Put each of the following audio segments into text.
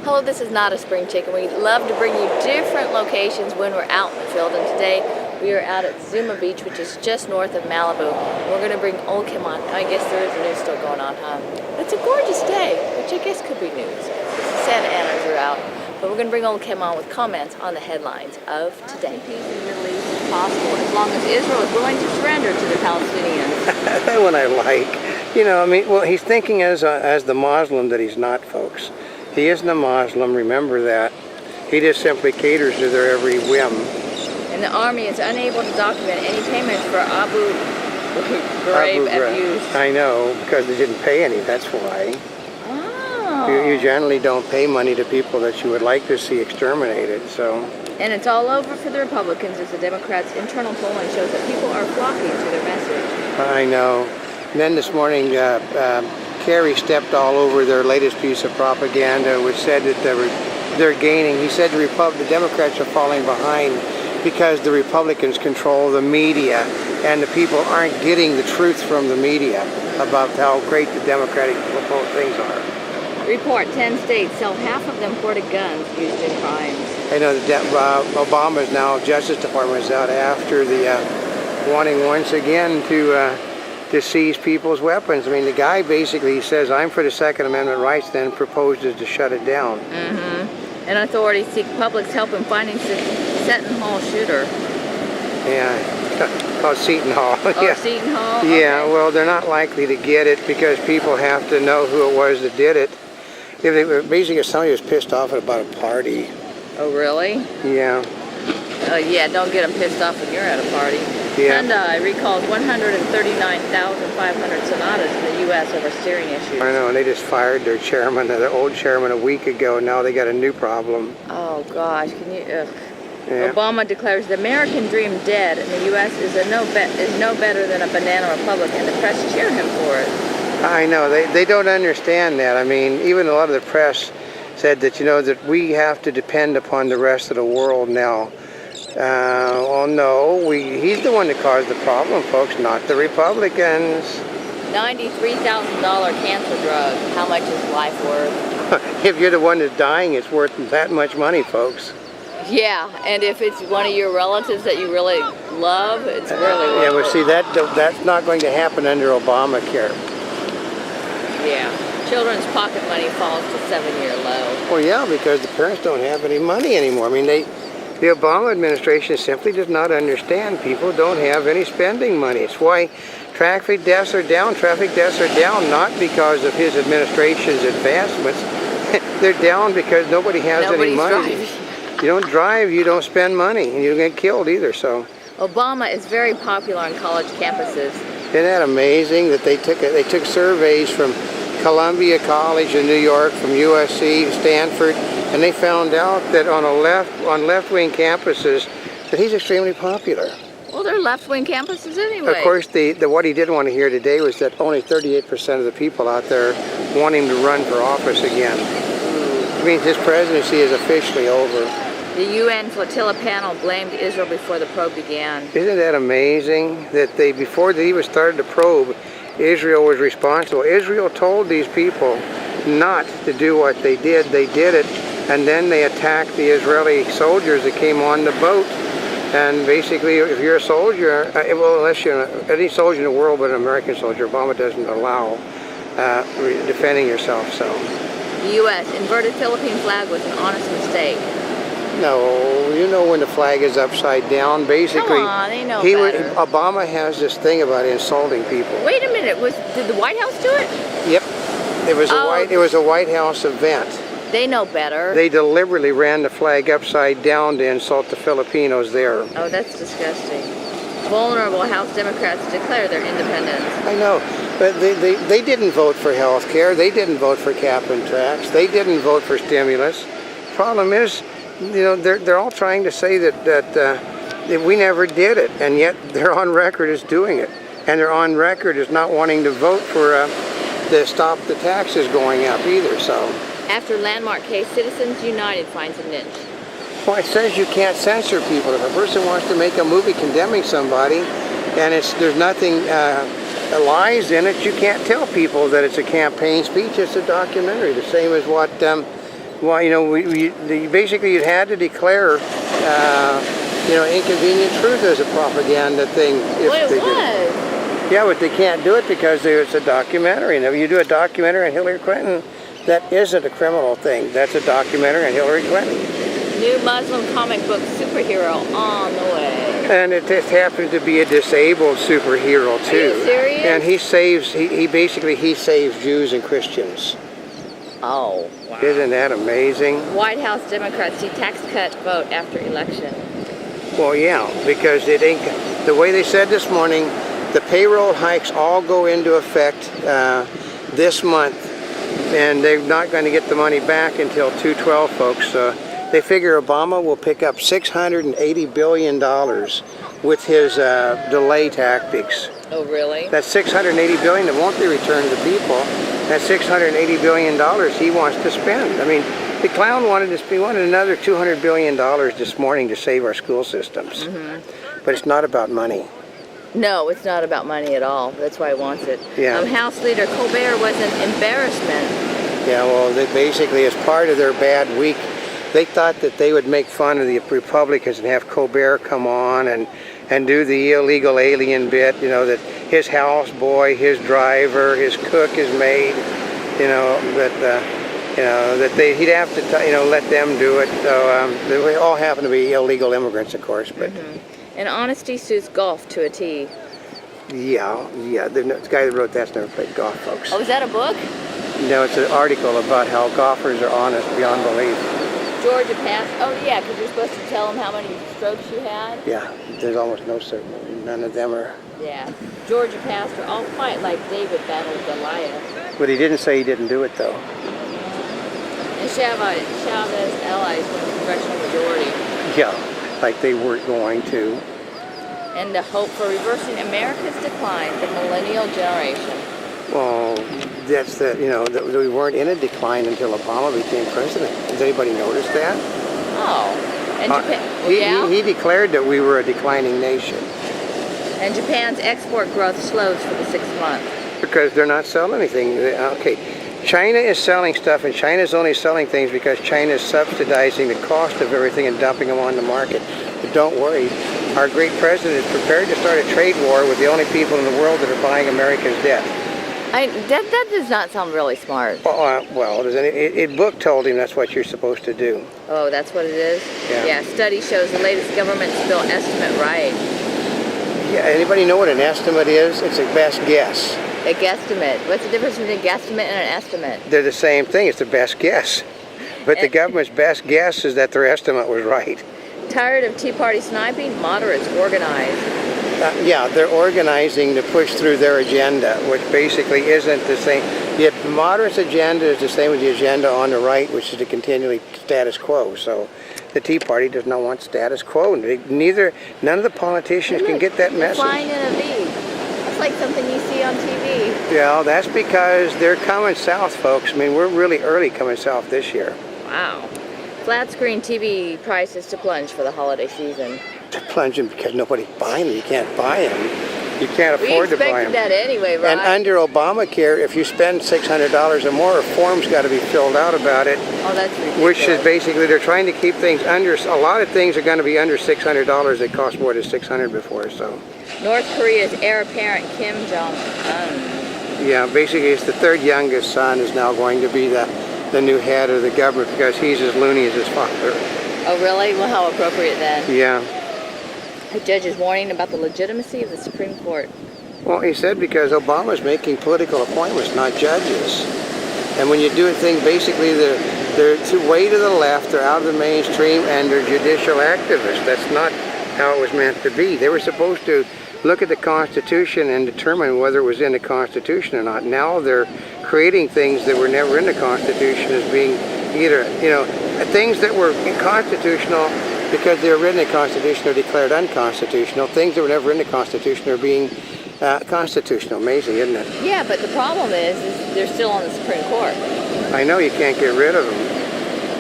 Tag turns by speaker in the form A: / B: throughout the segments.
A: Hello, this is Not a Spring Chicken. We love to bring you different locations when we're out in the field, and today we are out at Zuma Beach, which is just north of Malibu. We're going to bring Oldecam on. I guess there is news still going on, huh? It's a gorgeous day, which I guess could be news. The Santa Anas are out, but we're going to bring Oldecam on with comments on the headlines of today. Peace in the Middle East is possible as long as Israel is willing to surrender to the Palestinians.
B: That one I like. You know, I mean, well, he's thinking as the Muslim that he's not, folks. He isn't a Muslim, remember that. He just simply caters to their every whim.
A: And the army is unable to document any payments for Abu Ghraib abuse.
B: I know, because they didn't pay any, that's why.
A: Oh.
B: You generally don't pay money to people that you would like to see exterminated, so.
A: And it's all over for the Republicans as the Democrats' internal polling shows that people are flocking to their message.
B: I know. And then this morning, Kerry stepped all over their latest piece of propaganda, which said that they're gaining. He said the Democrats are falling behind because the Republicans control the media, and the people aren't getting the truth from the media about how great the Democratic things are.
A: Report: 10 states sell half of the imported guns used in crimes.
B: I know that Obama's now Justice Department is out after the wanting once again to seize people's weapons. I mean, the guy basically says, I'm for the Second Amendment rights, then proposes to shut it down.
A: Mm-hmm. And authorities seek public's help in finding Seton Hall shooter.
B: Yeah, called Seton Hall.
A: Oh,
B: yeah.
A: Seton Hall?
B: Yeah,
A: okay.
B: Well, they're not likely to get it because people have to know who it was that did it. Basically, somebody was pissed off about a party.
A: Oh, really?
B: Yeah.
A: Yeah, don't get them pissed off when you're at a party.
B: Yeah.
A: Hyundai recalls 139,500 Sonatas in the U.S. over steering issues.
B: I know, and they just fired their chairman, their old chairman, a week ago. Now they got a new problem.
A: Oh, gosh, can you... Ugh.
B: Yeah.
A: Obama declares the American dream dead, and the U.S. is no better than a banana republic, and the press cheer him for it.
B: I know, they don't understand that. I mean, even a lot of the press said that, you know, that we have to depend upon the rest of the world now. Well, no, he's the one that caused the problem, folks, not the Republicans.
A: $93,000 cancer drug. How much is life worth?
B: If you're the one that's dying, it's worth that much money, folks.
A: Yeah, and if it's one of your relatives that you really love, it's really worth it.
B: Yeah, well, see, that's not going to happen under Obamacare.
A: Yeah. Children's pocket money falls to 7-year low.
B: Well, yeah, because the parents don't have any money anymore. I mean, the Obama administration simply does not understand people don't have any spending money. It's why traffic deaths are down. Traffic deaths are down not because of his administration's advancements. They're down because nobody has any money.
A: Driving.
B: You don't drive, you don't spend money, and you don't get killed either, so.
A: Obama is very popular on college campuses.
B: Isn't that amazing that they took surveys from Columbia College in New York, from USC, Stanford, and they found out that on left-wing campuses that he's extremely popular.
A: Well, they're left-wing campuses anyway.
B: Of course, what he didn't want to hear today was that only 38% of the people out there want him to run for office again. It means his presidency is officially over.
A: The UN flotilla panel blamed Israel before the probe began.
B: Isn't that amazing that before they even started the probe, Israel was responsible. Israel told these people not to do what they did. They did it, and then they attacked the Israeli soldiers that came on the boat. And basically, if you're a soldier, well, unless you're any soldier in the world but an American soldier, Obama doesn't allow defending yourself, so.
A: The U.S. inverted Philippine flag was an honest mistake.
B: No, you know when the flag is upside down, basically.
A: Come on, they know better.
B: Obama has this thing about insulting people.
A: Wait a minute, did the White House do it?
B: Yep, it was a White House event.
A: They know better.
B: They deliberately ran the flag upside down to insult the Filipinos there.
A: Oh, that's disgusting. Vulnerable House Democrats declare their independence.
B: I know, but they didn't vote for health care. They didn't vote for cap and tax. They didn't vote for stimulus. Problem is, you know, they're all trying to say that we never did it, and yet they're on record as doing it, and they're on record as not wanting to vote for to stop the taxes going up either. So.
A: After landmark case, Citizens United finds a niche.
B: Well, it says you can't censor people. If a person wants to make a movie condemning somebody, and there's nothing lies in it, you can't tell people that it's a campaign speech. It's a documentary. The same as what Well, you know, basically you had to declare, you know, inconvenient truth as a propaganda thing. If
A: Well, it
B: they did
A: was.
B: Yeah, but they can't do it because there's a documentary. And if you do a documentary on Hillary Clinton, that isn't a criminal thing. That's a documentary on Hillary Clinton.
A: New Muslim comic book superhero on the way.
B: And it just happens to be a disabled superhero too.
A: Are you serious?
B: And he basically saves Jews and Christians.
A: Oh, wow.
B: Isn't that amazing?
A: White House Democrats see tax cut vote after election.
B: Well, yeah, because it ain't, the way they said this morning, the payroll hikes all go into effect this month, and they're not going to get the money back until 2/12, folks. They figure Obama will pick up $680 billion with his delay tactics.
A: Oh, really?
B: That $680 billion that won't be returned to the people, that $680 billion he wants to spend. I mean, the clown wanted another $200 billion this morning to save our school systems. But it's not about money.
A: No, it's not about money at all. That's why he wants it.
B: Yeah.
A: House Leader Colbert was an embarrassment.
B: Yeah, well, they basically, as part of their bad week, they thought that they would make fun of the Republicans and have Colbert come on and do the illegal alien bit, you know, that his houseboy, his driver, his cook, his maid, you know, he'd have to, you know, let them do it. So they all happen to be illegal immigrants, of course, but.
A: And honesty suits golf to a T.
B: Yeah. The guy that wrote that's never played golf, folks.
A: Oh, is that a book?
B: No, it's an article about how golfers are honest beyond belief.
A: Georgia passed. Oh, yeah, because you're supposed to tell them how many strokes you had.
B: Yeah, there's almost no certainty. None of them are.
A: Yeah. Georgia pastor, I'll fight like David battled Goliath.
B: But he didn't say he didn't do it, though.
A: And Chavez allies won the congressional majority.
B: Yeah, like they weren't going to.
A: And the hope for reversing America's decline, the millennial generation.
B: Well, that's the, you know, that we weren't in a decline until Obama became president. Has anybody noticed that?
A: Oh. And Japan,
B: he declared that we were a declining nation.
A: And Japan's export growth slows for the 6th month.
B: Because they're not selling anything. Okay, China is selling stuff, and China's only selling things because China is subsidizing the cost of everything and dumping them on the market. But don't worry, our great president is prepared to start a trade war with the only people in the world that are buying America's debt.
A: That does not sound really smart.
B: Well, a book told him that's what you're supposed to do.
A: Oh, that's what it is?
B: Yeah.
A: Yeah, study shows the latest government bill estimate right.
B: Yeah, anybody know what an estimate is? It's a best guess.
A: A guesstimate. What's the difference between a guesstimate and an estimate?
B: They're the same thing. It's the best guess. But the government's best guess is that their estimate was right.
A: Tired of Tea Party sniping? Moderates organize.
B: Yeah, they're organizing to push through their agenda, which basically isn't the same. The moderates' agenda is the same as the agenda on the right, which is to continually status quo. So the Tea Party does not want status quo. None of the politicians can get that message.
A: Flying in a V. It's like something you see on TV.
B: Yeah, that's because they're coming south, folks. I mean, we're really early coming south this year.
A: Wow. Flat screen TV prices to plunge for the holiday season.
B: To plunge them because nobody's buying them. You can't buy them. You can't afford to buy them.
A: We expected that anyway, right?
B: And under Obamacare, if you spend $600 or more, a form's got to be filled out about it.
A: Oh, that's ridiculous.
B: Which is basically, they're trying to keep things under, a lot of things are going to be under $600. They cost more than $600 before, so.
A: North Korea's heir apparent Kim Jong-un.
B: Yeah, basically it's the third youngest son is now going to be the new head of the government because he's as loony as his father.
A: Oh, really? Well, how appropriate then.
B: Yeah.
A: A judge is warning about the legitimacy of the Supreme Court.
B: Well, he said because Obama's making political appointments, not judges. And when you do a thing, basically they're way to the left, they're out of the mainstream, and they're judicial activists. That's not how it was meant to be. They were supposed to look at the Constitution and determine whether it was in the Constitution or not. Now they're creating things that were never in the Constitution as being either, you know, things that were constitutional because they were written in the Constitution are declared unconstitutional. Things that were never in the Constitution are being constitutional. Amazing, isn't it?
A: Yeah, but the problem is they're still on the Supreme Court.
B: I know, you can't get rid of them.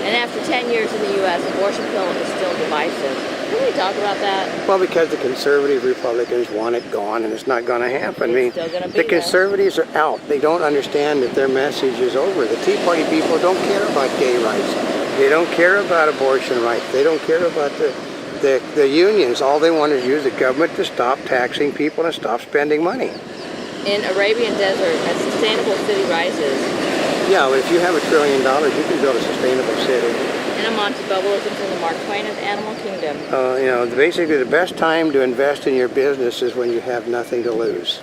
A: And after 10 years in the U.S., abortion pill is still divisive. Can we talk about that?
B: Well, because the conservative Republicans want it gone, and it's not going to happen.
A: It's still gonna be
B: the conservatives are out. They don't understand that their message is over. The Tea Party people don't care about gay rights. They don't care about abortion rights. They don't care about the unions. All they want is use the government to stop taxing people and stop spending money.
A: In Arabian Desert, a sustainable city rises.
B: Yeah, well, if you have $1 trillion, you can build a sustainable city.
A: In a Monty Bubble looking from the Mark Twain of the Animal Kingdom.
B: Basically the best time to invest in your business is when you have nothing to lose.